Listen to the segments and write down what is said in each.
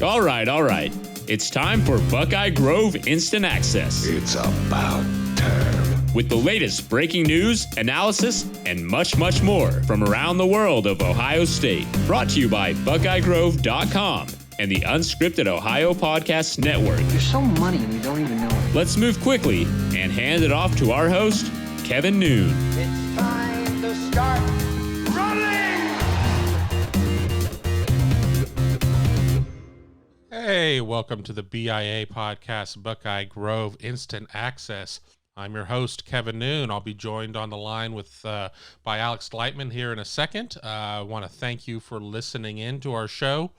All right. It's time for Buckeye Grove Instant Access. It's about time. With the latest breaking news, analysis, and much more from around the world of Ohio State. Brought to you by BuckeyeGrove.com and the Unscripted Ohio Podcast Network. You're so money and you don't even know it. Let's move quickly and hand it off to our host, Kevin Noon. It's time to start running! Hey, welcome to the BIA podcast, Buckeye Grove Instant Access. I'm your host, Kevin Noon. I'll be joined on the line by Alex Lightman here in a second. I want to thank you for listening in to our show.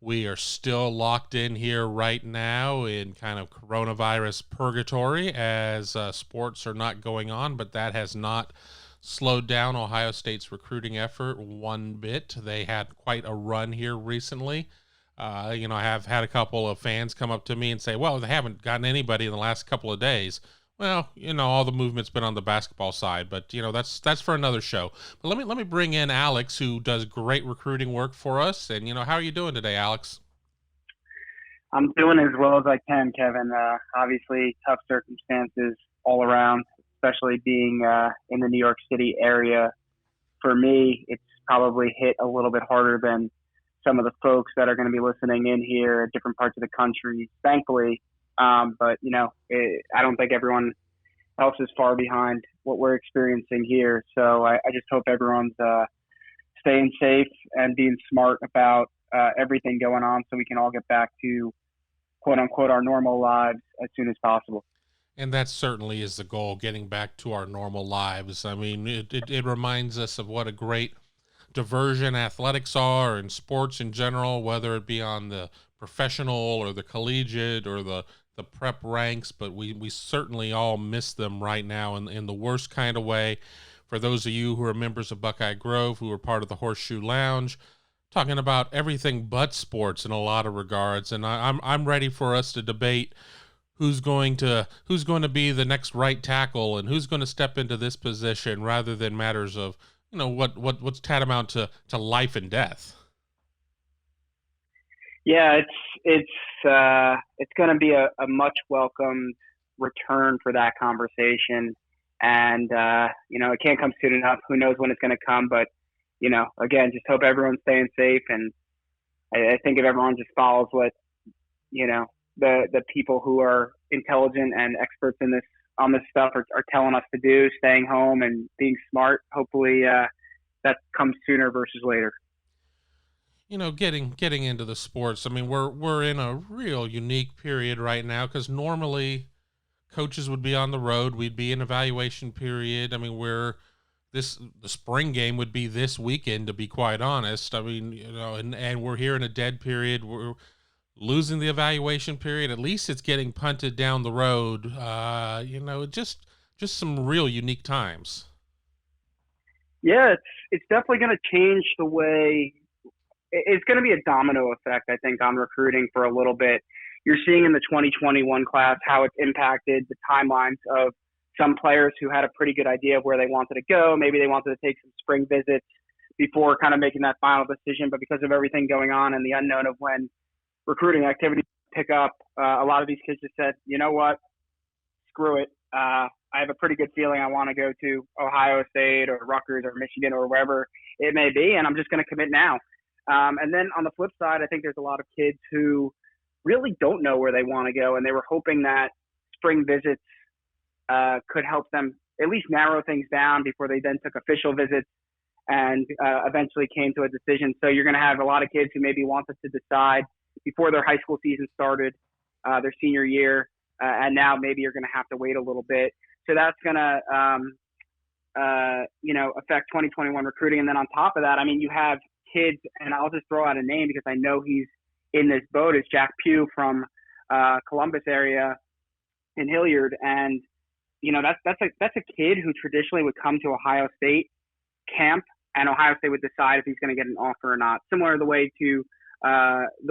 We are still locked in here right now in kind of coronavirus purgatory as sports are not going on, but that has not slowed down Ohio State's recruiting effort one bit. They had quite a run here recently. I have had a couple of fans come up to me and say, well, they haven't gotten anybody in the last couple of days. Well, all the movement's been on the basketball side, but that's for another show. But let me bring in Alex, who does great recruiting work for us. And how are you doing today, Alex? I'm doing as well as I can, Kevin. Obviously, tough circumstances all around, especially being in the New York City area. For me, it's probably hit a little bit harder than some of the folks that are going to be listening in here at different parts of the country, thankfully. But I don't think everyone else is far behind what we're experiencing here. So I just hope everyone's staying safe and being smart about everything going on so we can all get back to, quote unquote, our normal lives as soon as possible. And that certainly is the goal, getting back to our normal lives. I mean, it reminds us of what a great diversion athletics are and sports in general, whether it be on the professional or the collegiate or the prep ranks, but we certainly all miss them right now in the worst kind of way. For those of you who are members of Buckeye Grove, who are part of the Horseshoe Lounge, talking about everything but sports in a lot of regards, and I'm ready for us to debate who's going to be the next right tackle and who's going to step into this position, rather than matters of what's tantamount to life and death. Yeah, it's going to be a much welcomed return for that conversation, and it can't come soon enough. Who knows when it's going to come? But again, just hope everyone's staying safe, and I think if everyone just follows what the people who are intelligent and experts on this stuff are telling us to do, staying home and being smart, hopefully that comes sooner versus later. Getting into the sports, I mean, we're in a real unique period right now, because normally coaches would be on the road. We'd be in evaluation period. I mean, the spring game would be this weekend, to be quite honest. I mean, and we're here in a dead period. We're losing the evaluation period. At least it's getting punted down the road. Just some real unique times. Yeah, it's definitely going to change the way. It's going to be a domino effect, I think, on recruiting for a little bit. You're seeing in the 2021 class how it's impacted the timelines of some players who had a pretty good idea of where they wanted to go. Maybe they wanted to take some spring visits before kind of making that final decision. But because of everything going on and the unknown of when recruiting activities pick up, a lot of these kids just said, you know what, screw it. I have a pretty good feeling I want to go to Ohio State or Rutgers or Michigan or wherever it may be, and I'm just going to commit now. And then on the flip side, I think there's a lot of kids who really don't know where they want to go, and they were hoping that spring visits could help them at least narrow things down before they then took official visits and eventually came to a decision. So you're going to have a lot of kids who maybe wanted to decide before their high school season started, their senior year, and now maybe you're going to have to wait a little bit. So that's going to, affect 2021 recruiting. And then on top of that, I mean, you have kids, and I'll just throw out a name because I know he's in this boat, is Jack Pugh from Columbus area in Hilliard. And, that's a kid who traditionally would come to Ohio State camp, and Ohio State would decide if he's going to get an offer or not. Similar to the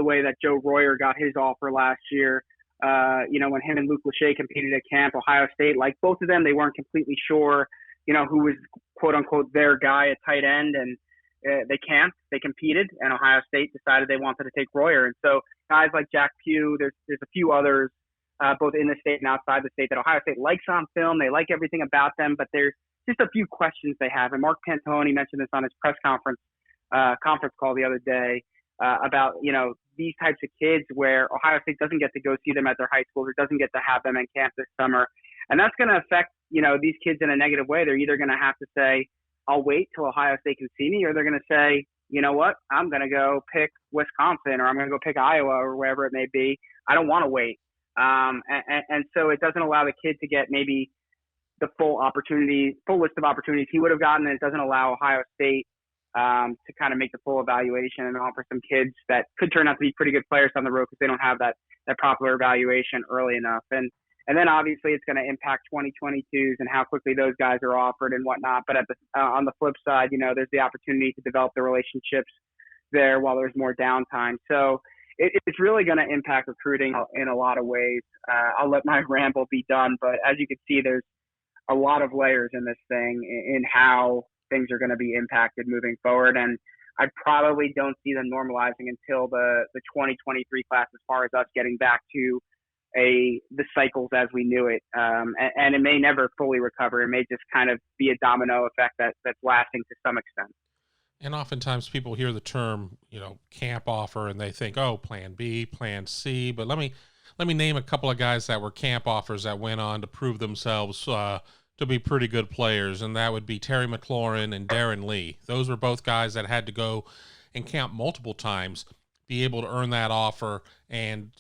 way that Joe Royer got his offer last year. When him and Luke Lachey competed at camp, Ohio State, like both of them, they weren't completely sure, who was quote unquote their guy at tight end. And they camped, they competed, and Ohio State decided they wanted to take Royer. And so guys like Jack Pugh, there's a few others, both in the state and outside the state, that Ohio State likes on film. They like everything about them, but there's just a few questions they have. And Mark Pantone mentioned this on his press conference call the other day about, these types of kids where Ohio State doesn't get to go see them at their high schools or doesn't get to have them in camp this summer. And that's going to affect, these kids in a negative way. They're either going to have to say, I'll wait till Ohio State can see me, or they're going to say, you know what, I'm going to go pick Wisconsin, or I'm going to go pick Iowa, or wherever it may be. I don't want to wait. And so it doesn't allow the kid to get maybe the full list of opportunities he would have gotten. And it doesn't allow Ohio State to kind of make the full evaluation and offer some kids that could turn out to be pretty good players on the road because they don't have that proper evaluation early enough. And then obviously it's going to impact 2022s and how quickly those guys are offered and whatnot. But on the flip side, there's the opportunity to develop the relationships there while there's more downtime. So it's really going to impact recruiting in a lot of ways. I'll let my ramble be done, but as you can see, there's a lot of layers in this thing in how things are going to be impacted moving forward. And I probably don't see them normalizing until the 2023 class, as far as us getting back to the cycles as we knew it. And it may never fully recover. It may just kind of be a domino effect that's lasting to some extent. And oftentimes people hear the term, camp offer, and they think, oh, plan B, plan C. But let me name a couple of guys that were camp offers that went on to prove themselves to be pretty good players, and that would be Terry McLaurin and Darren Lee. Those were both guys that had to go and camp multiple times, be able to earn that offer. And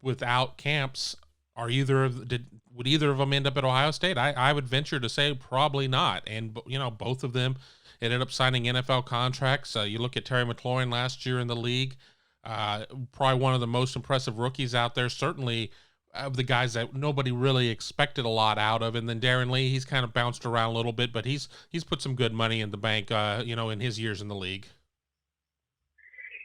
without camps, would either of them end up at Ohio State? I would venture to say probably not. And both of them ended up signing NFL contracts. You look at Terry McLaurin last year in the league, probably one of the most impressive rookies out there, certainly of the guys that nobody really expected a lot out of. And then Darren Lee, he's kind of bounced around a little bit, but he's put some good money in the bank, in his years in the league.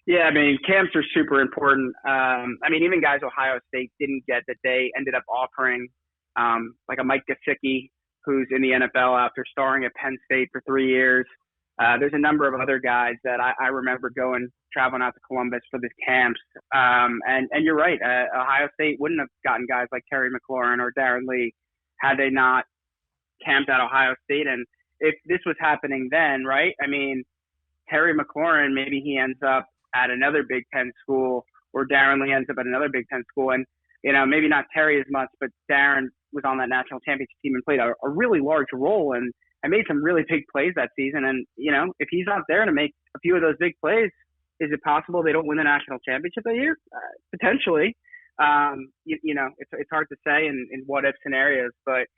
Yeah, camps are super important. Even guys Ohio State didn't get that they ended up offering, like a Mike Gesicki, who's in the NFL after starring at Penn State for 3 years. There's a number of other guys that I remember traveling out to Columbus for these camps. And you're right. Ohio State wouldn't have gotten guys like Terry McLaurin or Darren Lee had they not camped at Ohio State. And if this was happening then, right? Terry McLaurin, maybe he ends up at another Big Ten school, or Darren Lee ends up at another Big Ten school. And, maybe not Terry as much, but Darren was on that national championship team and played a really large role and made some really big plays that season. And, if he's not there to make a few of those big plays, is it possible they don't win the national championship that year? Potentially. It's hard to say in what-if scenarios, but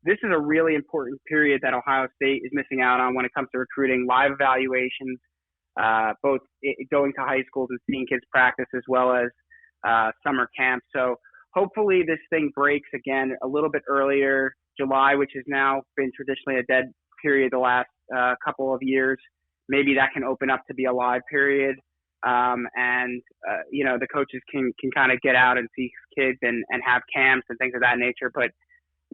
this is a really important period that Ohio State is missing out on when it comes to recruiting, live evaluations, both going to high schools and seeing kids practice, as well as summer camp. So hopefully this thing breaks again a little bit earlier. July, which has now been traditionally a dead period the last couple of years, maybe that can open up to be a live period. The coaches can kind of get out and see kids and have camps and things of that nature. But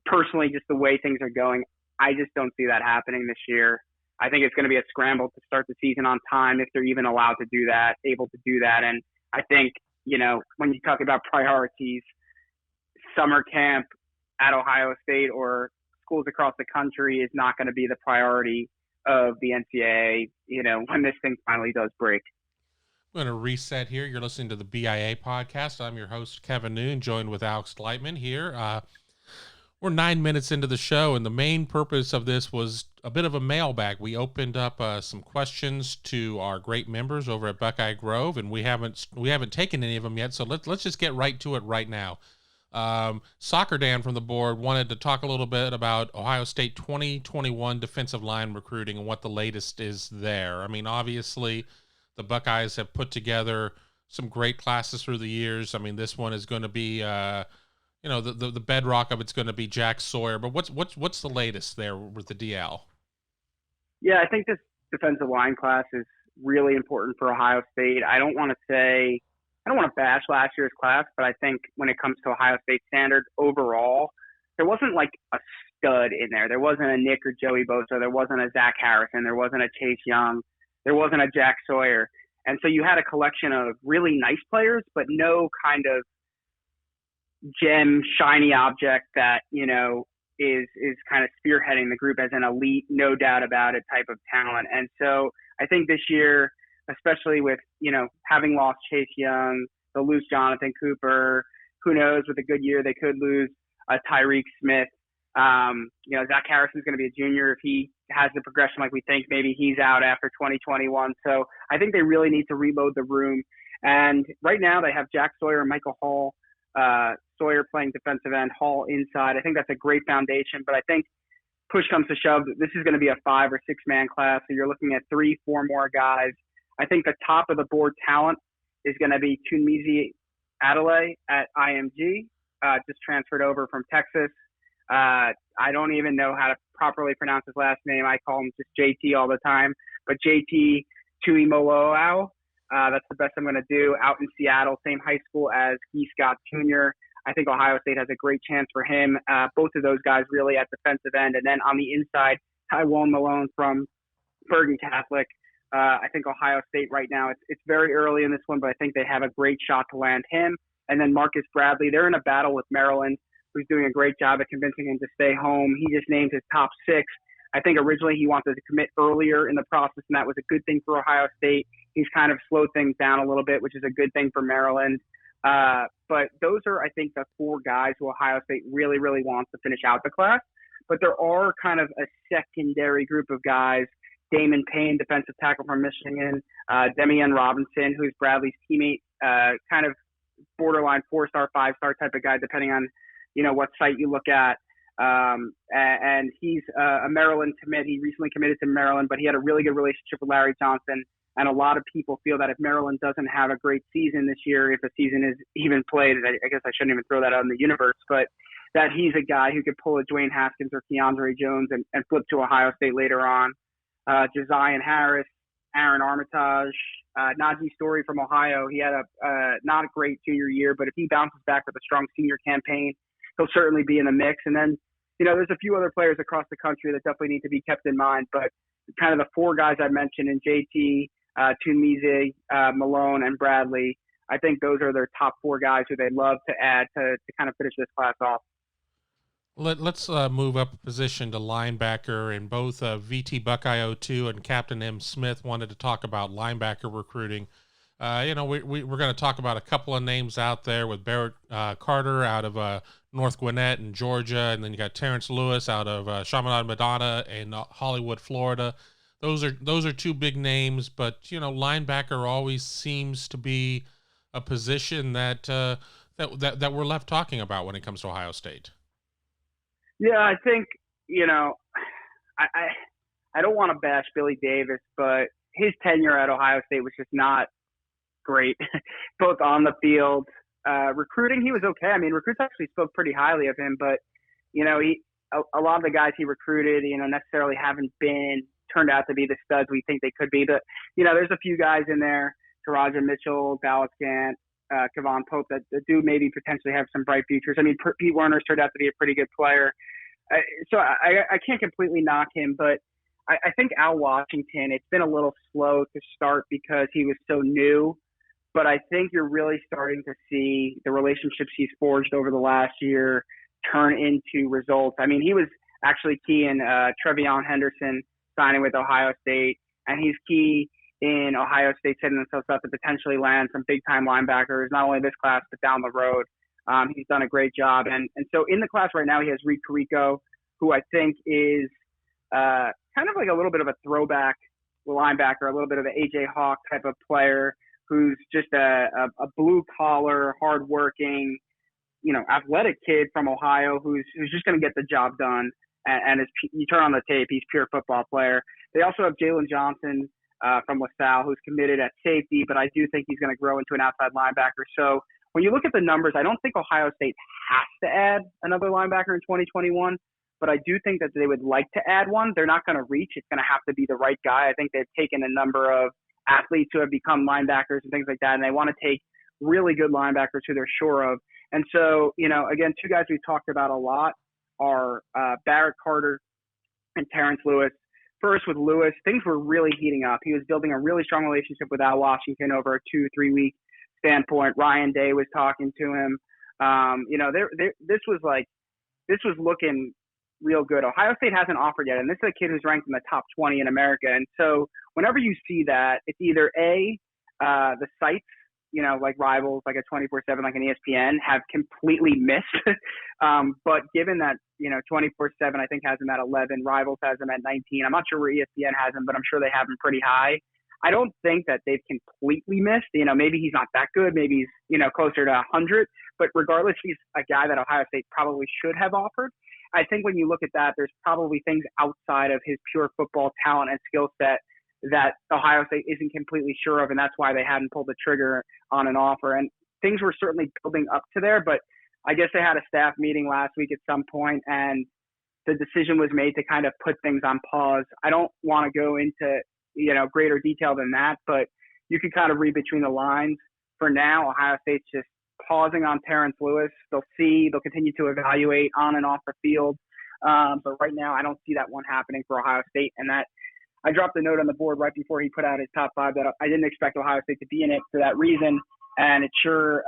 personally, just the way things are going, I just don't see that happening this year. I think it's going to be a scramble to start the season on time, if they're even allowed to do that, able to do that. And I think, when you talk about priorities, summer camp at Ohio State or schools across the country is not going to be the priority of the NCAA, when this thing finally does break. I'm going to reset here. You're listening to the BIA podcast. I'm your host, Kevin Noon, joined with Alex Lightman here. We're 9 minutes into the show, and the main purpose of this was a bit of a mailbag. We opened up some questions to our great members over at Buckeye Grove, and we haven't taken any of them yet, so let's just get right to it right now. Soccer Dan from the board wanted to talk a little bit about Ohio State 2021 defensive line recruiting and what the latest is there. Obviously, the Buckeyes have put together some great classes through the years. This one is going to be, the bedrock of it's going to be Jack Sawyer. But what's the latest there with the DL? Yeah, I think this defensive line class is really important for Ohio State. I don't want to bash last year's class, but I think when it comes to Ohio State standards overall, there wasn't like a stud in there. There wasn't a Nick or Joey Bosa. There wasn't a Zach Harrison. There wasn't a Chase Young. there wasn't a Jack Sawyer. And so you had a collection of really nice players, but no kind of gem, shiny object that, is kind of spearheading the group as an elite, no doubt about it type of talent. And so I think this year, especially with, having lost Chase Young, they'll lose Jonathan Cooper. Who knows, with a good year, they could lose Tyreek Smith. Zach Harrison's going to be a junior. If he has the progression like we think, maybe he's out after 2021. So I think they really need to reload the room. And right now they have Jack Sawyer and Michael Hall. Sawyer playing defensive end, Hall inside. I think that's a great foundation, but I think push comes to shove, this is going to be a 5 or 6 man class. So you're looking at 3, 4 more guys. I think the top of the board talent is going to be Tunmizi Adelaide at IMG, just transferred over from Texas. I don't even know how to properly pronounce his last name. I call him just JT all the time, but JT Tuimoloau. That's the best I'm going to do. Out in Seattle, same high school as Gee Scott Jr. I think Ohio State has a great chance for him. Both of those guys really at defensive end. And then on the inside, Tywone Malone from Bergen Catholic. I think Ohio State right now, it's very early in this one, but I think they have a great shot to land him. And then Marcus Bradley, they're in a battle with Maryland, who's doing a great job at convincing him to stay home. He just named his top 6. I think originally he wanted to commit earlier in the process, and that was a good thing for Ohio State. He's kind of slowed things down a little bit, which is a good thing for Maryland. But those are, I think, the 4 guys who Ohio State really, really wants to finish out the class. But there are kind of a secondary group of guys. Damon Payne, defensive tackle from Michigan. Demian Robinson, who's Bradley's teammate, kind of borderline 4-star, 5-star type of guy, depending on, what site you look at. And he's a Maryland commit. He recently committed to Maryland, but he had a really good relationship with Larry Johnson. And a lot of people feel that if Maryland doesn't have a great season this year, if a season is even played, I guess I shouldn't even throw that out in the universe, but that he's a guy who could pull a Dwayne Haskins or Keandre Jones and flip to Ohio State later on. Josiah Harris, Aaron Armitage, Najee Story from Ohio. He had a not a great junior year, but if he bounces back with a strong senior campaign, he'll certainly be in the mix. And then, there's a few other players across the country that definitely need to be kept in mind, but kind of the 4 guys I mentioned in JT, Tunmizi, Malone, and Bradley, I think those are their top 4 guys who they'd love to add to kind of finish this class off. Let's move up a position to linebacker, and both VT Buckeye 02 and Captain M. Smith wanted to talk about linebacker recruiting. We're going to talk about a couple of names out there with Barrett Carter out of North Gwinnett in Georgia, and then you got Terrence Lewis out of Chaminade Madonna in Hollywood, Florida. Those are 2 big names, but linebacker always seems to be a position that we're left talking about when it comes to Ohio State. Yeah, I think I don't want to bash Billy Davis, but his tenure at Ohio State was just not great, both on the field. Recruiting, he was okay. I mean, recruits actually spoke pretty highly of him, but a lot of the guys he recruited, necessarily haven't turned out to be the studs we think they could be. But, there's a few guys in there, Taraja Mitchell, Dallas Gant, Kevon Pope, that do maybe potentially have some bright futures. I mean, Pete Werner's turned out to be a pretty good player. So I can't completely knock him, but I think Al Washington, it's been a little slow to start because he was so new. But I think you're really starting to see the relationships he's forged over the last year turn into results. I mean, he was actually key in Trevion Henderson signing with Ohio State, and he's key in Ohio State setting themselves up to potentially land some big-time linebackers, not only this class, but down the road. He's done a great job. And so in the class right now, he has Reed Carrico, who I think is kind of like a little bit of a throwback linebacker, a little bit of an A.J. Hawk type of player who's just a blue-collar, hard-working, athletic kid from Ohio who's just going to get the job done. And you turn on the tape, he's pure football player. They also have Jalen Johnson from LaSalle, who's committed at safety, but I do think he's going to grow into an outside linebacker. So when you look at the numbers, I don't think Ohio State has to add another linebacker in 2021, but I do think that they would like to add one. They're not going to reach. It's going to have to be the right guy. I think they've taken a number of athletes who have become linebackers and things like that, and they want to take really good linebackers who they're sure of. And so, again, 2 guys we've talked about a lot are Barrett Carter and Terrence Lewis. first with Lewis, things were really heating up. He was building a really strong relationship with Al Washington over a 2-3 week standpoint. Ryan Day was talking to him. This was looking real good. Ohio State hasn't offered yet, and this is a kid who's ranked in the top 20 in America. And so whenever you see that, it's either the sites, like Rivals, like a 24/7, like an ESPN, have completely missed. But given that, 24/7, I think, has him at 11, Rivals has him at 19. I'm not sure where ESPN has him, but I'm sure they have him pretty high. I don't think that they've completely missed. Maybe he's not that good. Maybe he's, closer to 100. But regardless, he's a guy that Ohio State probably should have offered. I think when you look at that, there's probably things outside of his pure football talent and skill set that Ohio State isn't completely sure of, and that's why they hadn't pulled the trigger on an offer. And things were certainly building up to there, but I guess they had a staff meeting last week at some point, and the decision was made to kind of put things on pause. I don't want to go into, greater detail than that, but you can kind of read between the lines. For now, Ohio State's just pausing on Terrence Lewis. They'll continue to evaluate on and off the field. But right now, I don't see that one happening for Ohio State. And that I dropped a note on the board right before he put out his top 5 that I didn't expect Ohio State to be in it for that reason. And it's sure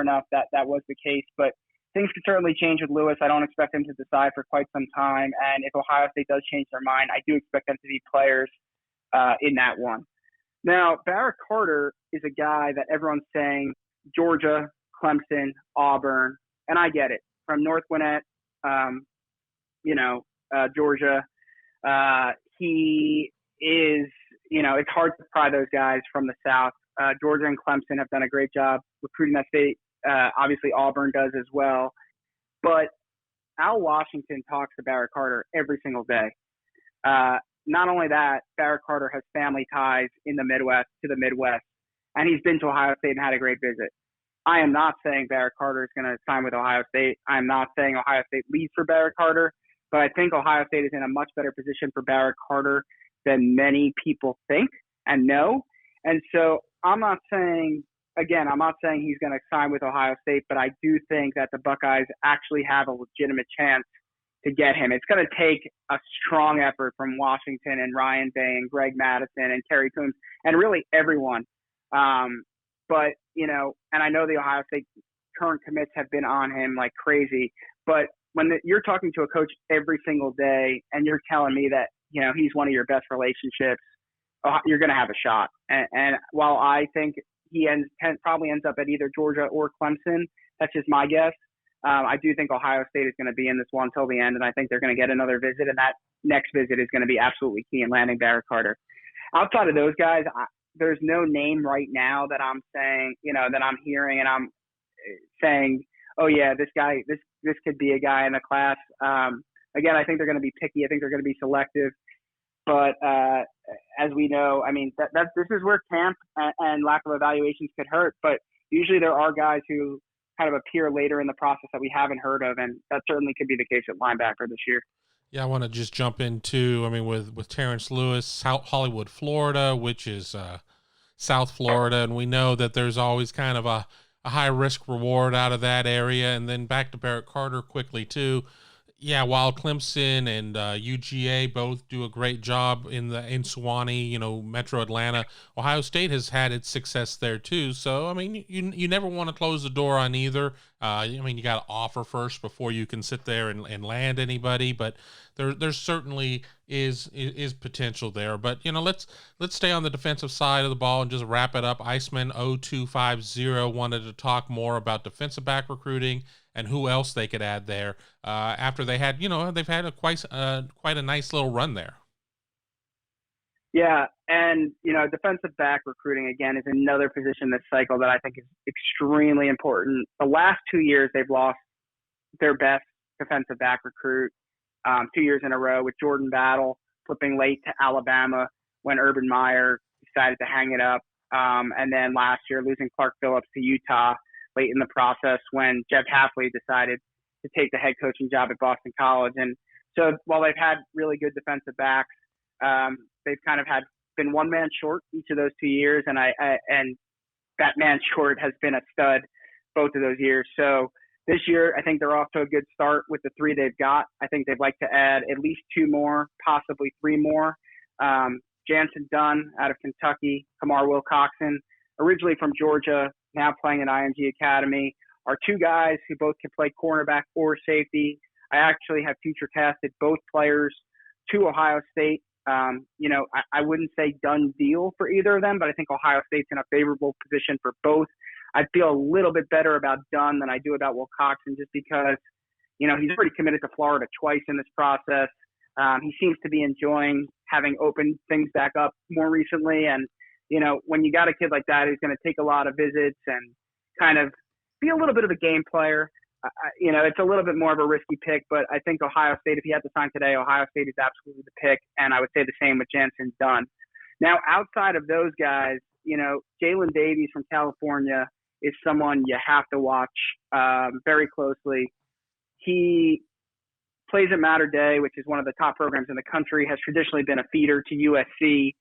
enough that was the case. But things could certainly change with Lewis. I don't expect him to decide for quite some time. And if Ohio State does change their mind, I do expect them to be players in that one. Now, Barrett Carter is a guy that everyone's saying Georgia, Clemson, Auburn, and I get it. From North Gwinnett, Georgia, he is, it's hard to pry those guys from the South. Georgia and Clemson have done a great job recruiting that state. Obviously, Auburn does as well. But Al Washington talks to Barrett Carter every single day. Not only that, Barrett Carter has family ties in the Midwest to the Midwest, and he's been to Ohio State and had a great visit. I am not saying Barrett Carter is going to sign with Ohio State. I'm not saying Ohio State leaves for Barrett Carter, but I think Ohio State is in a much better position for Barrett Carter than many people think and know. And so I'm not saying he's going to sign with Ohio State, but I do think that the Buckeyes actually have a legitimate chance to get him. It's going to take a strong effort from Washington and Ryan Day and Greg Madison and Kerry Coombs and really everyone. But, and I know the Ohio State current commits have been on him like crazy, but when you're talking to a coach every single day and you're telling me that, he's one of your best relationships, you're going to have a shot. And while I think he probably ends up at either Georgia or Clemson, that's just my guess. I do think Ohio State is going to be in this one till the end, and I think they're going to get another visit, and that next visit is going to be absolutely key in landing Barrett Carter. Outside of those guys, there's no name right now that I'm saying, that I'm hearing and I'm saying, oh yeah, this guy, this could be a guy in the class. Again, I think they're going to be picky. I think they're going to be selective. But as we know, I mean, this is where camp and lack of evaluations could hurt. But usually there are guys who kind of appear later in the process that we haven't heard of, and that certainly could be the case at linebacker this year. Yeah, I want to just jump into, with Terrence Lewis, Hollywood, Florida, which is South Florida, and we know that there's always kind of a high risk reward out of that area. And then back to Barrett Carter quickly too. Yeah, while Clemson and UGA both do a great job in Sewanee, Metro Atlanta, Ohio State has had its success there too. So, you never want to close the door on either. You got to offer first before you can sit there and land anybody. But there certainly is potential there. But let's stay on the defensive side of the ball and just wrap it up. Iceman 0250 wanted to talk more about defensive back recruiting and who else they could add there after they had, they've had quite a nice little run there. Yeah, and, defensive back recruiting, again, is another position this cycle that I think is extremely important. The last 2 years, they've lost their best defensive back recruit 2 years in a row, with Jordan Battle flipping late to Alabama when Urban Meyer decided to hang it up. And then last year, losing Clark Phillips to Utah late in the process when Jeff Hafley decided to take the head coaching job at Boston College. And so while they've had really good defensive backs, they've kind of been one man short each of those 2 years. And that man short has been a stud both of those years. So This year, I think they're off to a good start with the 3 they've got. I think they'd like to add at least 2 more, possibly 3 more. Jansen Dunn out of Kentucky, Kamar Wilcoxon, originally from Georgia, now playing at IMG Academy, are 2 guys who both can play cornerback or safety. I actually have Futurecasted both players to Ohio State. I wouldn't say done deal for either of them, but I think Ohio State's in a favorable position for both. I feel a little bit better about Dunn than I do about Wilcoxon just because, he's already committed to Florida twice in this process. He seems to be enjoying having opened things back up more recently. And, when you got a kid like that who's going to take a lot of visits and kind of be a little bit of a game player, it's a little bit more of a risky pick. But I think Ohio State, if he had to sign today, Ohio State is absolutely the pick. And I would say the same with Jansen Dunn. Now, outside of those guys, Jalen Davies from California is someone you have to watch very closely. He plays at Mater Dei, which is one of the top programs in the country, has traditionally been a feeder to USC.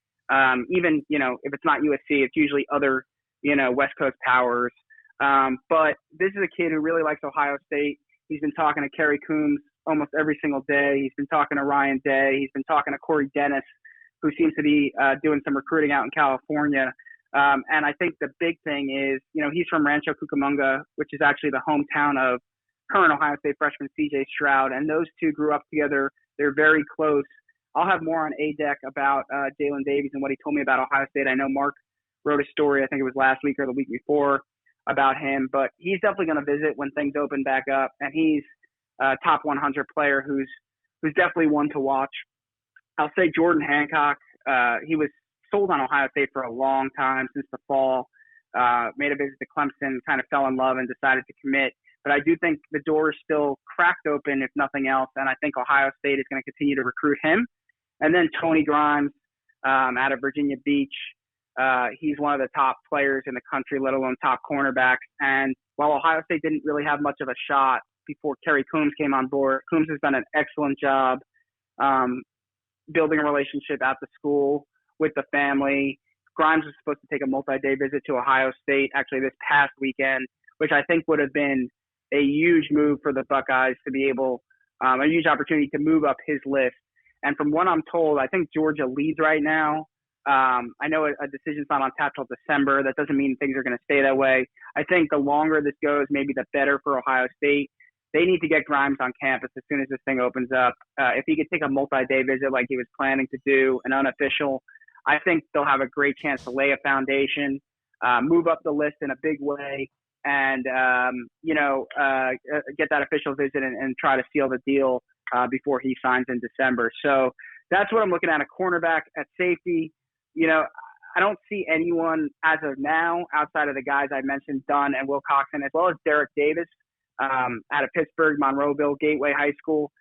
Even, if it's not USC, it's usually other, West Coast powers. But this is a kid who really likes Ohio State. He's been talking to Kerry Coombs almost every single day. He's been talking to Ryan Day. He's been talking to Corey Dennis, who seems to be doing some recruiting out in California. And I think the big thing is, he's from Rancho Cucamonga, which is actually the hometown of current Ohio State freshman C.J. Stroud. And those two grew up together. They're very close. I'll have more on A-Deck about Jalen Davies and what he told me about Ohio State. I know Mark wrote a story, I think it was last week or the week before, about him. But he's definitely going to visit when things open back up. And he's a top 100 player who's definitely one to watch. I'll say Jordan Hancock. He was sold on Ohio State for a long time, since the fall, made a visit to Clemson, kind of fell in love and decided to commit. But I do think the door is still cracked open, if nothing else, and I think Ohio State is going to continue to recruit him. And then Tony Grimes out of Virginia Beach. He's one of the top players in the country, let alone top cornerbacks. And while Ohio State didn't really have much of a shot before Kerry Coombs came on board, Coombs has done an excellent job building a relationship at the school with the family. Grimes was supposed to take a multi-day visit to Ohio State actually this past weekend, which I think would have been a huge move for the Buckeyes to be able, a huge opportunity to move up his list. And from what I'm told, I think Georgia leads right now. I know a decision's not on tap till December. That doesn't mean things are going to stay that way. I think the longer this goes, maybe the better for Ohio State. They need to get Grimes on campus as soon as this thing opens up. If he could take a multi-day visit like he was planning to do, an unofficial, I think they'll have a great chance to lay a foundation, move up the list in a big way, and, get that official visit and try to seal the deal before he signs in December. So that's what I'm looking at. A cornerback, at safety. I don't see anyone as of now outside of the guys I mentioned, Dunn and Wilcoxon, as well as Derek Davis out of Pittsburgh, Monroeville, Gateway High School.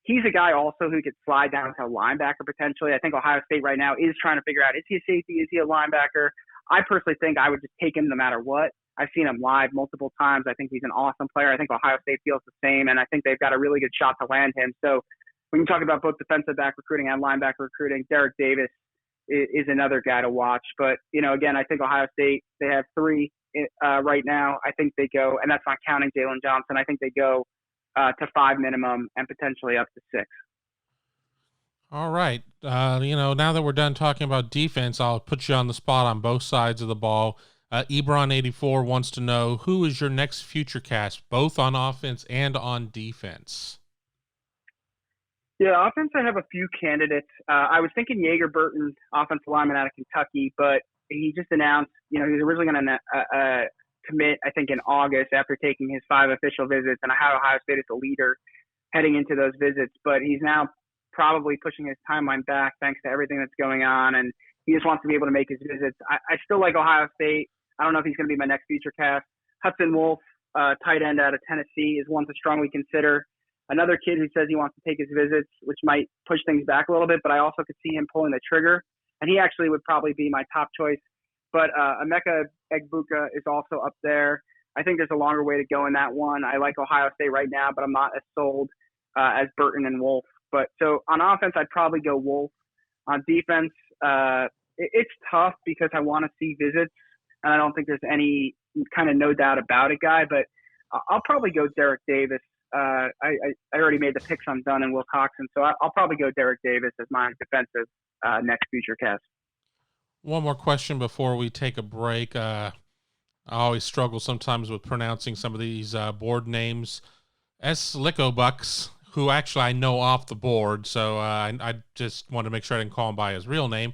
He's a guy also who could slide down to linebacker potentially. I think Ohio State right now is trying to figure out, is he a safety? Is he a linebacker? I personally think I would just take him no matter what. I've seen him live multiple times. I think he's an awesome player. I think Ohio State feels the same, and I think they've got a really good shot to land him. So when you talk about both defensive back recruiting and linebacker recruiting, Derek Davis is another guy to watch. But, again, I think Ohio State, they have 3 right now. I think they go, and that's not counting Jalen Johnson, I think they go to 5 minimum and potentially up to 6. All right. Now that we're done talking about defense, I'll put you on the spot on both sides of the ball. Ebron84 wants to know, who is your next Futurecast, both on offense and on defense? Yeah, offense, I have a few candidates. I was thinking Jaeger Burton, offensive lineman out of Kentucky, but he just announced, he was originally going to commit, I think, in August after taking his 5 official visits, and I had Ohio State as the leader heading into those visits, but he's now probably pushing his timeline back thanks to everything that's going on, and he just wants to be able to make his visits. I still like Ohio State. I don't know if he's going to be my next Futurecast. Hudson Wolf, tight end out of Tennessee, is one to strongly consider. Another kid who says he wants to take his visits, which might push things back a little bit, but I also could see him pulling the trigger, and he actually would probably be my top choice. But Emeka Egbuka is also up there. I think there's a longer way to go in that one. I like Ohio State right now, but I'm not as sold as Burton and Wolf. But so on offense, I'd probably go Wolf. On defense, it's tough because I want to see visits, and I don't think there's any kind of no doubt about it, guy. But I'll probably go Derek Davis. I already made the picks on Dunn and Wilcoxon, so I'll probably go Derek Davis as my defensive next Futurecast. One more question before we take a break. I always struggle sometimes with pronouncing some of these board names. Bucks, who actually I know off the board, so I just want to make sure I didn't call him by his real name.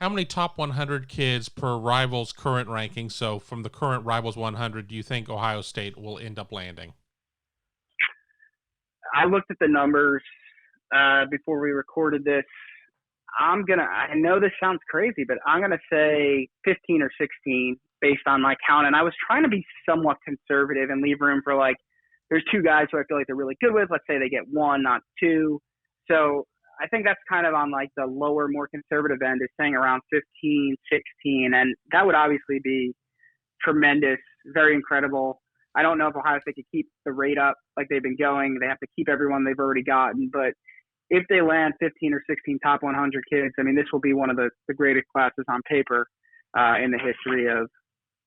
How many top 100 kids per Rivals current ranking, so from the current Rivals 100, do you think Ohio State will end up landing? I looked at the numbers before we recorded this. I know this sounds crazy, but I'm going to say 15 or 16 based on my count. And I was trying to be somewhat conservative and leave room for, like, there's two guys who I feel like they're really good with. Let's say they get one, not two. So I think that's kind of on, like, the lower, more conservative end, is saying around 15, 16. And that would obviously be tremendous, very incredible. I don't know if Ohio State could keep the rate up like they've been going. They have to keep everyone they've already gotten. But if they land 15 or 16 top 100 kids, I mean, this will be one of the greatest classes on paper in the history of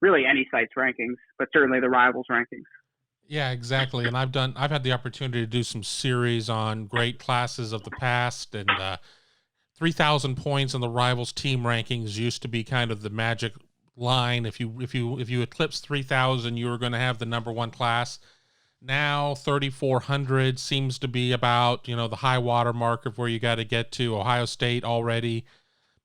really any site's rankings, but certainly the Rivals rankings. Yeah, exactly. And I've had the opportunity to do some series on great classes of the past, and 3,000 points in the Rivals team rankings used to be kind of the magic line. If you eclipse 3,000, you were going to have the number one class. Now 3,400 seems to be about, the high water mark of where you got to get to. Ohio State already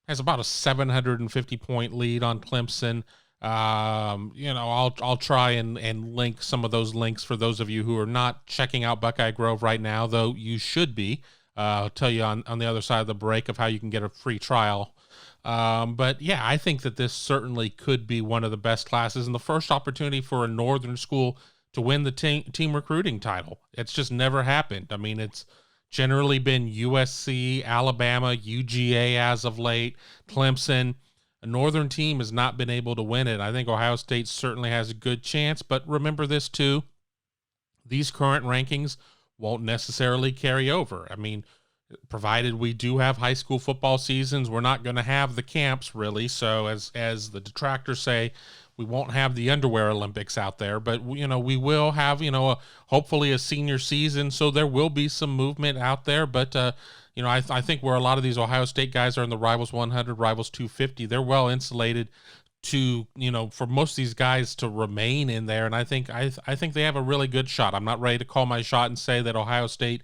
has about a 750 point lead on Clemson. I'll try and link some of those links for those of you who are not checking out Buckeye Grove right now, though you should be. I'll tell you on the other side of the break of how you can get a free trial. But yeah, I think that this certainly could be one of the best classes and the first opportunity for a Northern school to win the team recruiting title. It's just never happened. I mean, it's generally been USC, Alabama, UGA as of late, Clemson. A Northern team has not been able to win it. I think Ohio State certainly has a good chance, but remember this too, these current rankings won't necessarily carry over. I mean, provided we do have high school football seasons, we're not going to have the camps really. So as the detractors say, we won't have the underwear Olympics out there, but we will have, hopefully a senior season. So there will be some movement out there, but I think where a lot of these Ohio State guys are in the Rivals 100, Rivals 250, they're well insulated to, for most of these guys to remain in there. And I think they have a really good shot. I'm not ready to call my shot and say that Ohio State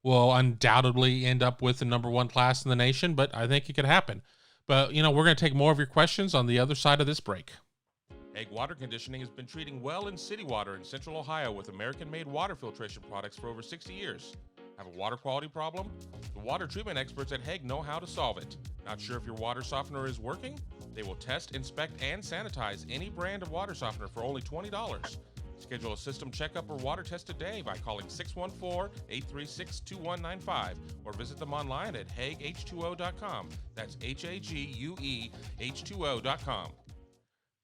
will undoubtedly end up with the number one class in the nation, but I think it could happen. But, we're going to take more of your questions on the other side of this break. Egg Water Conditioning has been treating well in city water in Central Ohio with American-made water filtration products for over 60 years. Have a water quality problem? The water treatment experts at Hague know how to solve it. Not sure if your water softener is working? They will test, inspect, and sanitize any brand of water softener for only $20. Schedule a system checkup or water test today by calling 614-836-2195 or visit them online at HagueH2O.com. That's HAGUE H2O.com.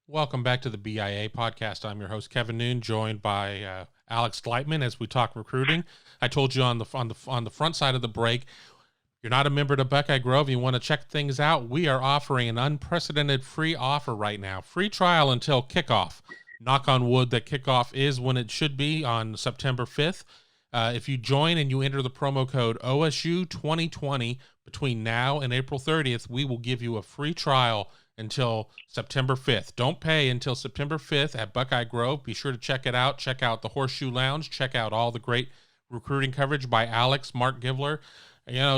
Welcome back to the BIA podcast. I'm your host, Kevin Noon, joined by Alex Gleitman as we talk recruiting. I told you on the front side of the break, you're not a member to Buckeye Grove, you want to check things out, we are offering an unprecedented free offer right now. Free trial until kickoff. Knock on wood that kickoff is when it should be on September 5th. If you join and you enter the promo code OSU 2020 between now and April 30th, we will give you a free trial until September 5th. Don't pay until September 5th at Buckeye Grove. Be sure to check it out. Check out the Horseshoe Lounge. Check out all the great recruiting coverage by Alex, Mark Givler.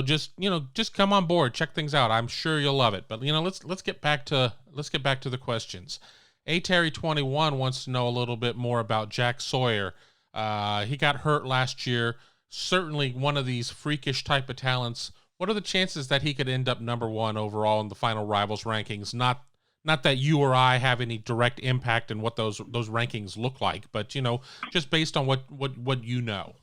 Just come on board. Check things out. I'm sure you'll love it. But let's get back to the questions. Terry21 wants to know a little bit more about Jack Sawyer. He got hurt last year. Certainly one of these freakish type of talents. What are the chances that he could end up number one overall in the final Rivals rankings? Not that you or I have any direct impact in what those rankings look like, but just based on what you know.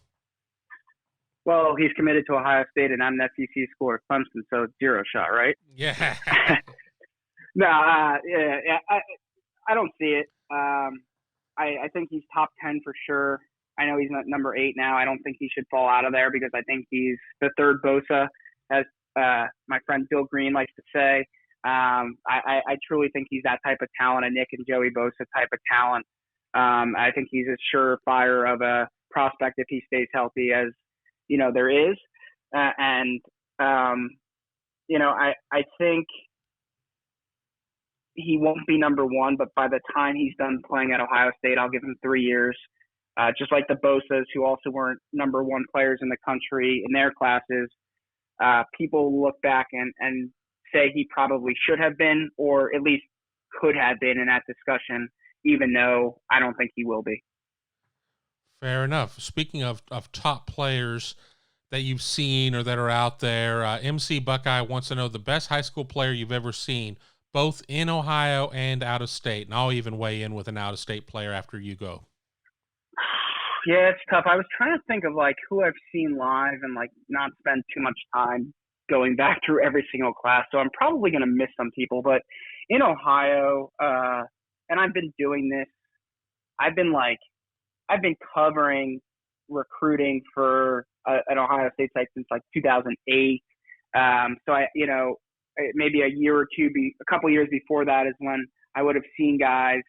Well, he's committed to Ohio State, and I'm an SEC school at Clemson, so zero shot, right? Yeah. No, I don't see it. I think he's top 10 for sure. I know he's not number 8 now. I don't think he should fall out of there because I think he's the third Bosa, as my friend Bill Green likes to say. I truly think he's that type of talent, a Nick and Joey Bosa type of talent. I think he's as surefire of a prospect if he stays healthy as, there is. I think he won't be number one, but by the time he's done playing at Ohio State, I'll give him 3 years. Just like the Bosas, who also weren't number one players in the country in their classes, people look back and say he probably should have been, or at least could have been in that discussion, even though I don't think he will be. Fair enough. Speaking of top players that you've seen or that are out there, MC Buckeye wants to know the best high school player you've ever seen, both in Ohio and out of state. And I'll even weigh in with an out-of-state player after you go. Yeah, it's tough. I was trying to think of who I've seen live and not spend too much time going back through every single class. So I'm probably going to miss some people. But in Ohio, and I've been doing this, I've been covering recruiting for an Ohio State site since 2008. So maybe a couple years before that is when I would have seen guys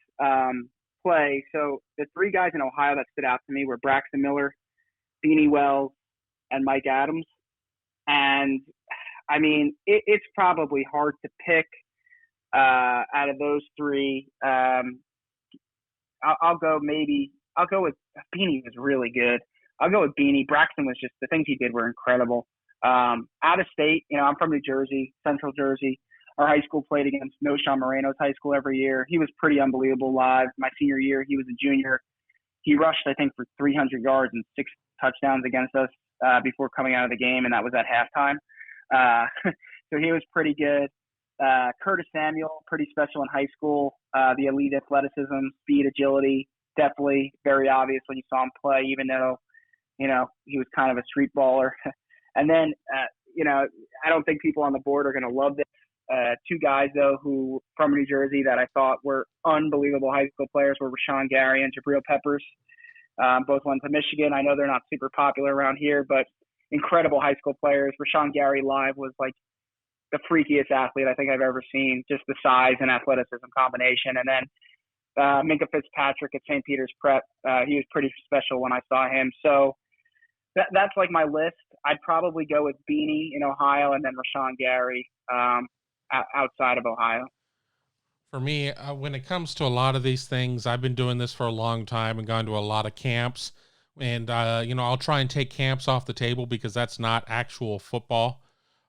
play. So the 3 guys in Ohio that stood out to me were Braxton Miller, Beanie Wells, and Mike Adams. And I mean, it's probably hard to pick out of those 3. I'll go with Beanie. Was really good. I'll go with Beanie. Braxton was just, the things he did were incredible. Out of state, I'm from New Jersey, Central Jersey. Our high school played against Noshawn Moreno's high school every year. He was pretty unbelievable live. My senior year, he was a junior. He rushed, I think, for 300 yards and 6 touchdowns against us before coming out of the game, and that was at halftime. So he was pretty good. Curtis Samuel, pretty special in high school. The elite athleticism, speed, agility, definitely very obvious when you saw him play, even though, he was kind of a street baller. And then, I don't think people on the board are going to love this. 2 guys, though, who from New Jersey that I thought were unbelievable high school players were Rashawn Gary and Jabril Peppers. Both went to Michigan. I know they're not super popular around here, but incredible high school players. Rashawn Gary live was the freakiest athlete I think I've ever seen, just the size and athleticism combination. And then Minka Fitzpatrick at St. Peter's Prep, he was pretty special when I saw him. So that's my list. I'd probably go with Beanie in Ohio and then Rashawn Gary outside of Ohio. For me, when it comes to a lot of these things, I've been doing this for a long time and gone to a lot of camps. And, I'll try and take camps off the table because that's not actual football.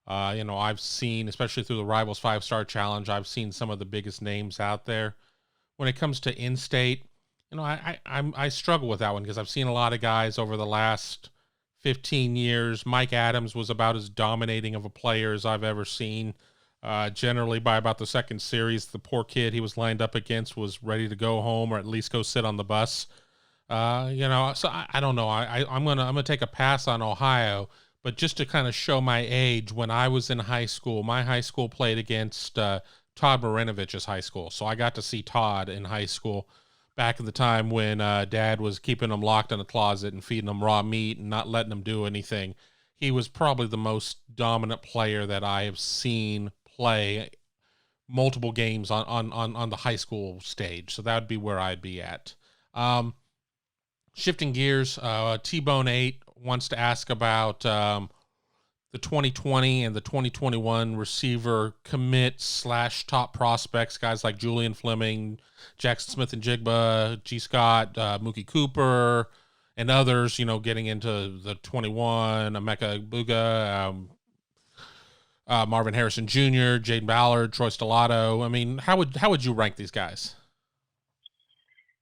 I've seen, especially through the Rivals 5-Star Challenge, I've seen some of the biggest names out there. When it comes to in-state, I struggle with that one because I've seen a lot of guys over the last 15 years. Mike Adams was about as dominating of a player as I've ever seen. Generally, by about the second series, the poor kid he was lined up against was ready to go home or at least go sit on the bus. So I don't know. I'm gonna take a pass on Ohio, but just to kind of show my age, when I was in high school, my high school played against Todd Marinovich's high school, so I got to see Todd in high school back at the time when Dad was keeping him locked in a closet and feeding him raw meat and not letting him do anything. He was probably the most dominant player that I have seen play multiple games on the high school stage. So that would be where I'd be at. Shifting gears, T-Bone 8 wants to ask about the 2020 and the 2021 receiver commit / top prospects, guys like Julian Fleming, Jackson Smith and Jigba, G. Scott, Mookie Cooper, and others, getting into the 21, Emeka Egbuka, Marvin Harrison Jr., Jaden Ballard, Troy Stellato. I mean, how would you rank these guys?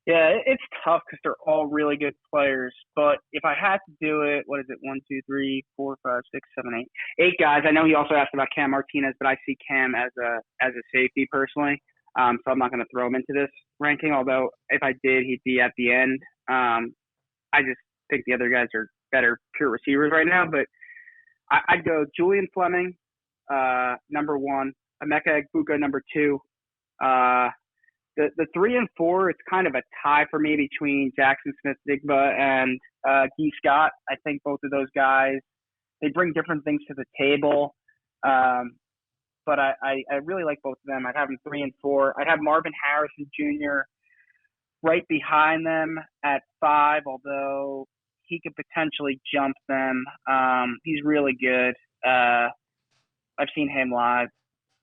Yeah, it's tough because they're all really good players. But if I had to do it, what is it? 1, 2, 3, 4, 5, 6, 7, 8 guys. I know he also asked about Cam Martinez, but I see Cam as a safety personally. So I'm not going to throw him into this ranking. Although if I did, he'd be at the end. I just think the other guys are better pure receivers right now. But I'd go Julian Fleming, number 1, Emeka Egbuka, number 2. The 3 and 4, it's kind of a tie for me between Jackson Smith, Jigba, and G. Scott. I think both of those guys, they bring different things to the table. But I really like both of them. I'd have them 3 and 4. I'd have Marvin Harrison Jr. right behind them at 5, although he could potentially jump them. He's really good. I've seen him live.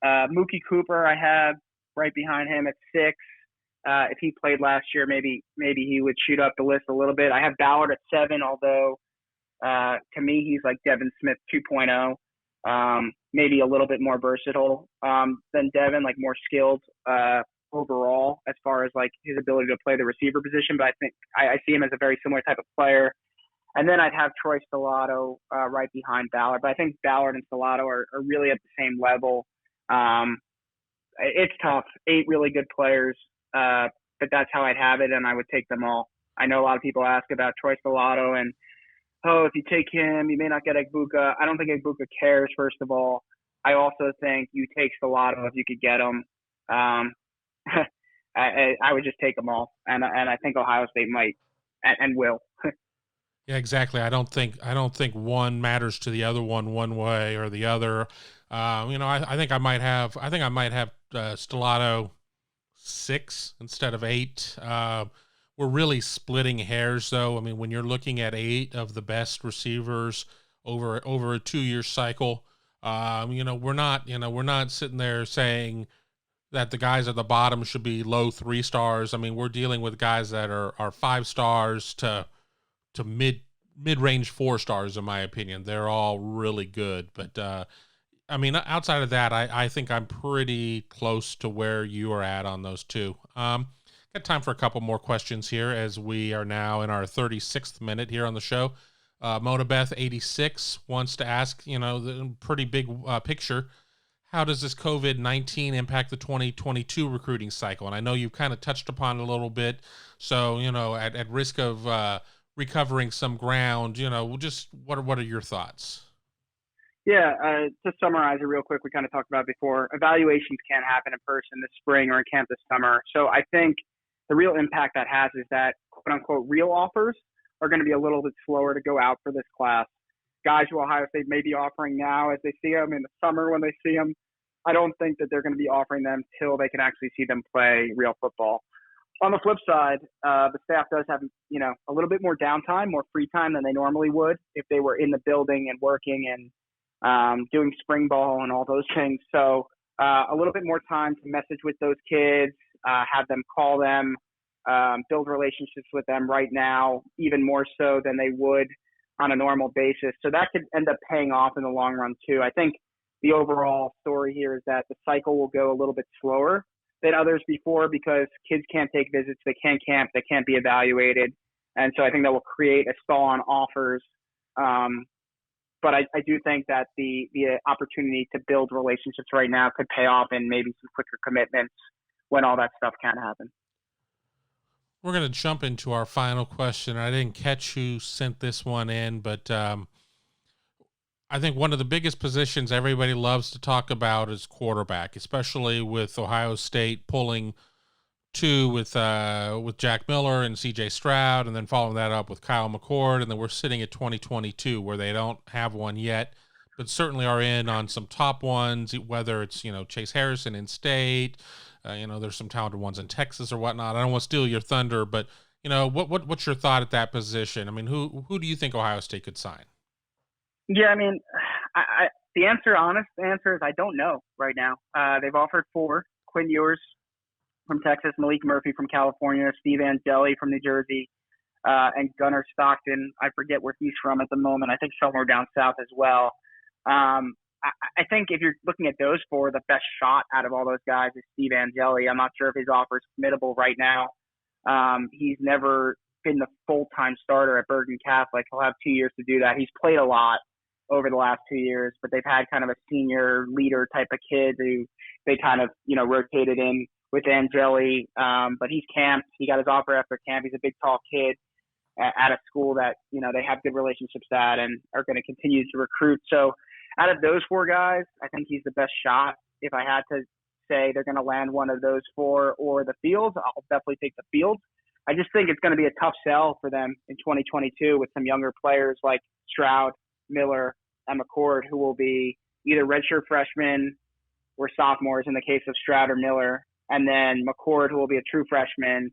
Mookie Cooper I have right behind him at 6. If he played last year, maybe he would shoot up the list a little bit. I have Ballard at 7, although to me he's like Devin Smith 2.0, maybe a little bit more versatile than Devin, like more skilled overall as far as like his ability to play the receiver position. But I think I see him as a very similar type of player. And then I'd have Troy Stellato right behind Ballard. But I think Ballard and Stellato are really at the same level. It's tough. 8 really good players, but that's how I'd have it, and I would take them all. I know a lot of people ask about Troy Stellato and, if you take him, you may not get Egbuka. I don't think Egbuka cares, first of all. I also think you take Stellato if you could get him. I would just take them all, and I think Ohio State might and will. Yeah, exactly. I don't think one matters to the other one way or the other. I think I might have Stellato 6 instead of 8. We're really splitting hairs, though. I mean, when you're looking at 8 of the best receivers over a 2-year cycle, we're not sitting there saying that the guys at the bottom should be low 3 stars. I mean, we're dealing with guys that are 5 stars to mid-range 4 stars, in my opinion. They're all really good. But, outside of that, I think I'm pretty close to where you are at on those 2. Got time for a couple more questions here as we are now in our 36th minute here on the show. Monabeth 86 wants to ask, the pretty big picture, how does this COVID-19 impact the 2022 recruiting cycle? And I know you've kind of touched upon it a little bit. So, at risk of recovering some ground, just what are your thoughts? Yeah, to summarize it real quick, we kind of talked about it before. Evaluations can't happen in person this spring or in camp this summer. So I think the real impact that has is that, quote-unquote, real offers are going to be a little bit slower to go out for this class. Guys who Ohio State may be offering now as they see them in the summer when they see them, I don't think that they're going to be offering them till they can actually see them play real football. On the flip side, the staff does have, a little bit more downtime, more free time than they normally would if they were in the building and working and doing spring ball and all those things. So a little bit more time to message with those kids, have them call them, build relationships with them right now, even more so than they would on a normal basis. So that could end up paying off in the long run too. I think the overall story here is that the cycle will go a little bit slower than others before because kids can't take visits, they can't camp, they can't be evaluated. And so I think that will create a stall on offers. But I do think that the opportunity to build relationships right now could pay off in maybe some quicker commitments when all that stuff can happen. We're going to jump into our final question. I didn't catch who sent this one in, but I think one of the biggest positions everybody loves to talk about is quarterback, especially with Ohio State pulling 2 with Jack Miller and C.J. Stroud, and then following that up with Kyle McCord, and then we're sitting at 2022 where they don't have one yet, but certainly are in on some top ones, whether it's Chase Harrison in state, there's some talented ones in Texas or whatnot. I don't want to steal your thunder, but what's your thought at that position? I mean, who do you think Ohio State could sign? Yeah, I mean, honest answer is I don't know right now. They've offered 4: Quinn Ewers from Texas, Malik Murphy from California, Steve Angeli from New Jersey, and Gunnar Stockton. I forget where he's from at the moment. I think somewhere down south as well. I think if you're looking at those 4, the best shot out of all those guys is Steve Angeli. I'm not sure if his offer is committable right now. He's never been the full-time starter at Bergen Catholic. He'll have 2 years to do that. He's played a lot over the last 2 years, but they've had kind of a senior leader type of kid who they kind of, rotated in with Angeli. But he's camped. He got his offer after camp. He's a big, tall kid at a school that, they have good relationships at and are going to continue to recruit. So out of those 4 guys, I think he's the best shot. If I had to say they're going to land one of those 4 or the Fields, I'll definitely take the Fields. I just think it's going to be a tough sell for them in 2022 with some younger players like Stroud, Miller, and McCord, who will be either redshirt freshmen or sophomores in the case of Stroud or Miller, and then McCord, who will be a true freshman.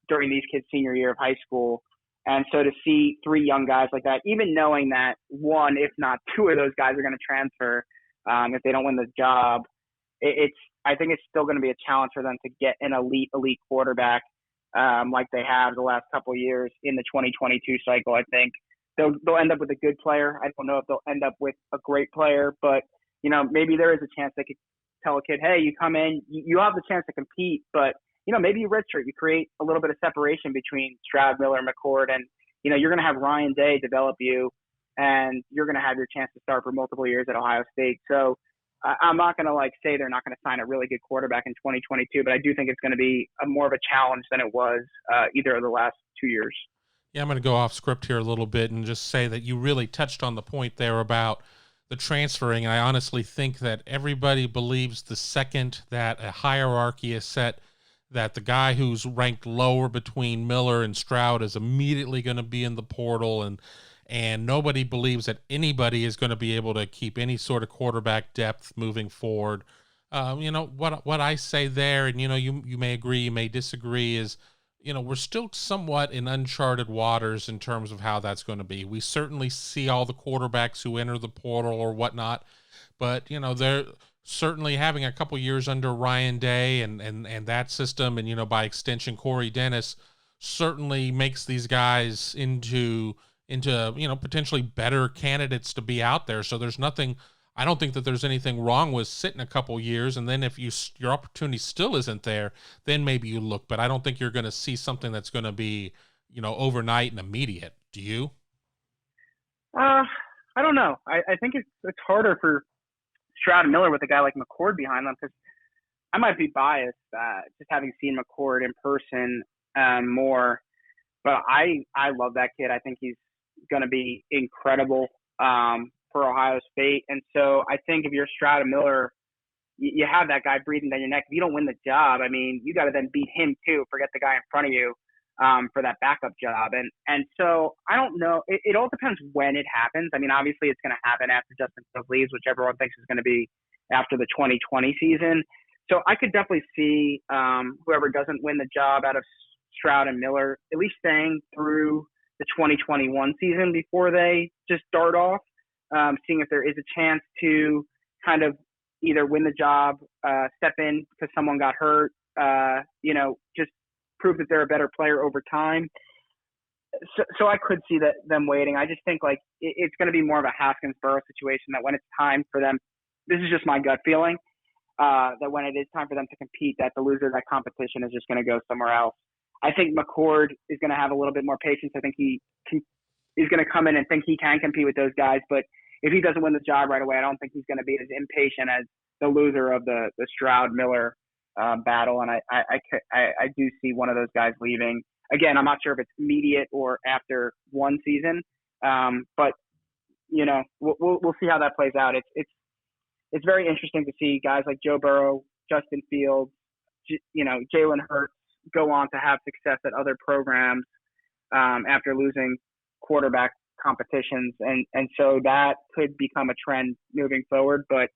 during these kids' senior year of high school. And so to see 3 young guys like that, even knowing that 1, if not 2 of those guys are going to transfer if they don't win the job, I think it's still going to be a challenge for them to get an elite quarterback like they have the last couple of years in the 2022 cycle. I think they'll end up with a good player. I don't know if they'll end up with a great player, but maybe there is a chance they could tell a kid, hey, you come in, you have the chance to compete, but maybe you redshirt, you create a little bit of separation between Stroud, Miller, and McCord, and you're going to have Ryan Day develop you, and you're going to have your chance to start for multiple years at Ohio State. So I'm not going to say they're not going to sign a really good quarterback in 2022, but I do think it's going to be more of a challenge than it was either of the last 2 years. Yeah, I'm going to go off script here a little bit and just say that you really touched on the point there about the transferring. And I honestly think that everybody believes the second that a hierarchy is set, that the guy who's ranked lower between Miller and Stroud is immediately going to be in the portal, and nobody believes that anybody is going to be able to keep any sort of quarterback depth moving forward. What I say there, and you may agree, you may disagree, is we're still somewhat in uncharted waters in terms of how that's going to be. We certainly see all the quarterbacks who enter the portal or whatnot, but they're certainly having a couple years under Ryan Day and that system, and by extension Corey Dennis certainly makes these guys into potentially better candidates to be out there. So I don't think that there's anything wrong with sitting a couple years, and then if your opportunity still isn't there, then maybe you look. But I don't think you're going to see something that's going to be overnight and immediate. Do you? I don't know. I think it's harder for Stroud and Miller with a guy like McCord behind them, because I might be biased just having seen McCord in person more, but I love that kid. I think he's going to be incredible for Ohio State. And so I think if you're Stroud and Miller, you have that guy breathing down your neck. If you don't win the job, I mean, you got to then beat him too. Forget the guy in front of you for that backup job. And so I don't know. It all depends when it happens. I mean, obviously it's going to happen after Justin Fields leaves, which everyone thinks is going to be after the 2020 season. So I could definitely see whoever doesn't win the job out of Stroud and Miller at least staying through the 2021 season before they just dart off, seeing if there is a chance to kind of either win the job, step in because someone got hurt, just prove that they're a better player over time. So I could see them waiting. I just think it's going to be more of a Haskins-Burrow situation, that when it's time for them, this is just my gut feeling, that when it is time for them to compete, that the loser of that competition is just going to go somewhere else. I think McCord is going to have a little bit more patience. I think he's going to come in and think he can compete with those guys. But if he doesn't win the job right away, I don't think he's going to be as impatient as the loser of the Stroud-Miller battle. And I do see one of those guys leaving. Again, I'm not sure if it's immediate or after one season, but we'll see how that plays out. It's very interesting to see guys like Joe Burrow, Justin Fields, Jalen Hurts go on to have success at other programs after losing quarterback competitions. And so that could become a trend moving forward. But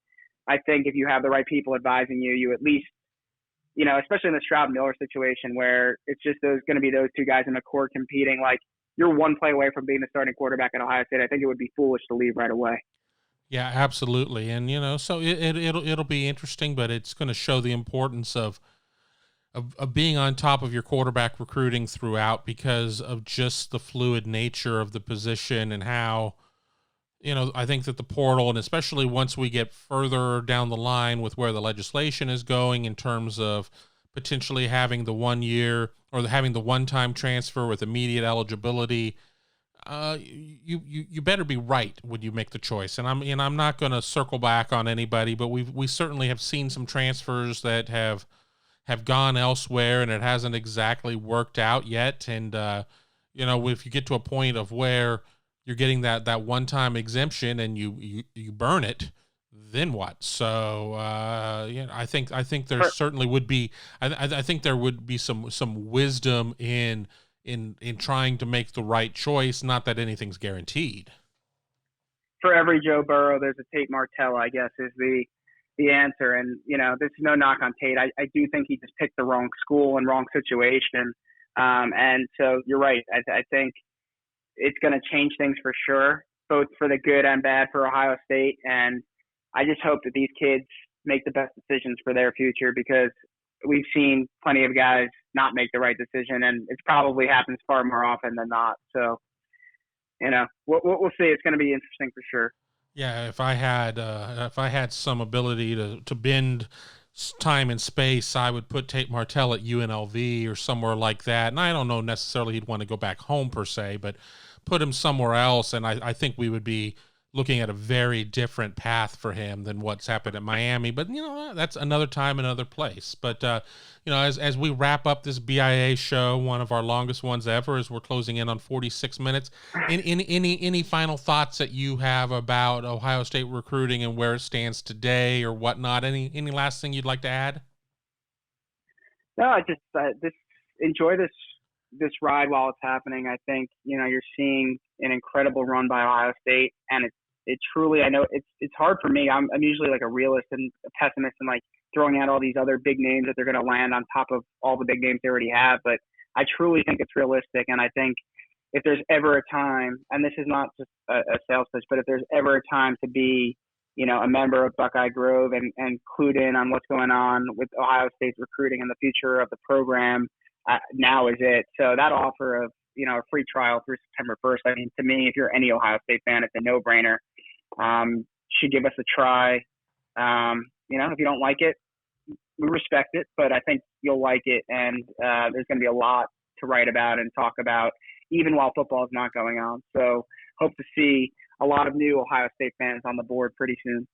I think if you have the right people advising you, you at least, especially in the Stroud-Miller situation where it's just going to be those two guys in the core competing, you're one play away from being the starting quarterback at Ohio State. I think it would be foolish to leave right away. Yeah, absolutely. And, so it'll be interesting, but it's going to show the importance of being on top of your quarterback recruiting throughout, because of just the fluid nature of the position and how, I think that the portal, and especially once we get further down the line with where the legislation is going in terms of potentially having the 1 year or having the one-time transfer with immediate eligibility, you better be right when you make the choice. And I'm not going to circle back on anybody, but we certainly have seen some transfers that have gone elsewhere and it hasn't exactly worked out yet. And, if you get to a point of where you're getting that one-time exemption and you burn it, then what? So, I think there certainly would be, I think there would be some wisdom in trying to make the right choice. Not that anything's guaranteed. For every Joe Burrow, there's a Tate Martell, I guess, is the the answer. And, there's no knock on Tate. I do think he just picked the wrong school and wrong situation. And so you're right. I think it's going to change things for sure, both for the good and bad for Ohio State. And I just hope that these kids make the best decisions for their future, because we've seen plenty of guys not make the right decision, and it probably happens far more often than not. So, we'll see. It's going to be interesting for sure. Yeah, if I had some ability to bend time and space, I would put Tate Martell at UNLV or somewhere like that. And I don't know necessarily he'd want to go back home per se, but put him somewhere else, and I think we would be looking at a very different path for him than what's happened at Miami. But, that's another time, another place. But, as we wrap up this BIA show, one of our longest ones ever, as we're closing in on 46 minutes, any final thoughts that you have about Ohio State recruiting and where it stands today or whatnot? Any last thing you'd like to add? No, I just enjoy this ride while it's happening. I think, you're seeing an incredible run by Ohio State, and it truly, I know it's hard for me. I'm usually like a realist and a pessimist and like throwing out all these other big names that they're going to land on top of all the big names they already have. But I truly think it's realistic. And I think if there's ever a time, and this is not just a sales pitch, but if there's ever a time to be, a member of Buckeye Grove and clued in on what's going on with Ohio State's recruiting and the future of the program, now is it. So that offer of, a free trial through September 1st, I mean, to me, if you're any Ohio State fan, it's a no-brainer. Should give us a try. If you don't like it, we respect it, but I think you'll like it. And there's going to be a lot to write about and talk about, even while football is not going on. So hope to see a lot of new Ohio State fans on the board pretty soon.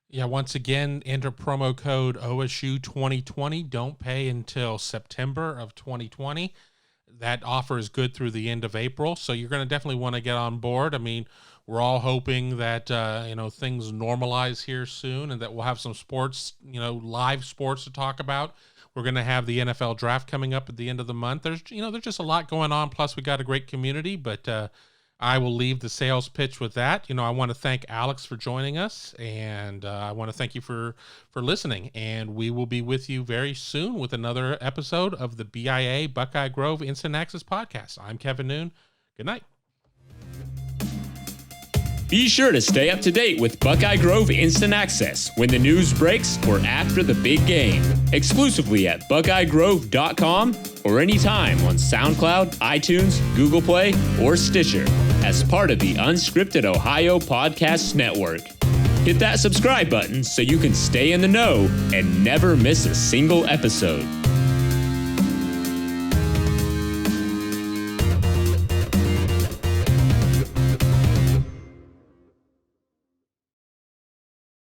Yeah, once again, enter promo code OSU 2020. Don't pay until September of 2020. That offer is good through the end of April, so you're going to definitely want to get on board. I mean, we're all hoping that, things normalize here soon and that we'll have some sports, live sports to talk about. We're going to have the NFL draft coming up at the end of the month. There's just a lot going on. Plus, we got a great community, but I will leave the sales pitch with that. I want to thank Alex for joining us, and I want to thank you for listening. And we will be with you very soon with another episode of the BIA Buckeye Grove Instant Access Podcast. I'm Kevin Noon. Good night. Be sure to stay up to date with Buckeye Grove Instant Access when the news breaks or after the big game. Exclusively at BuckeyeGrove.com or anytime on SoundCloud, iTunes, Google Play, or Stitcher as part of the Unscripted Ohio Podcast Network. Hit that subscribe button so you can stay in the know and never miss a single episode.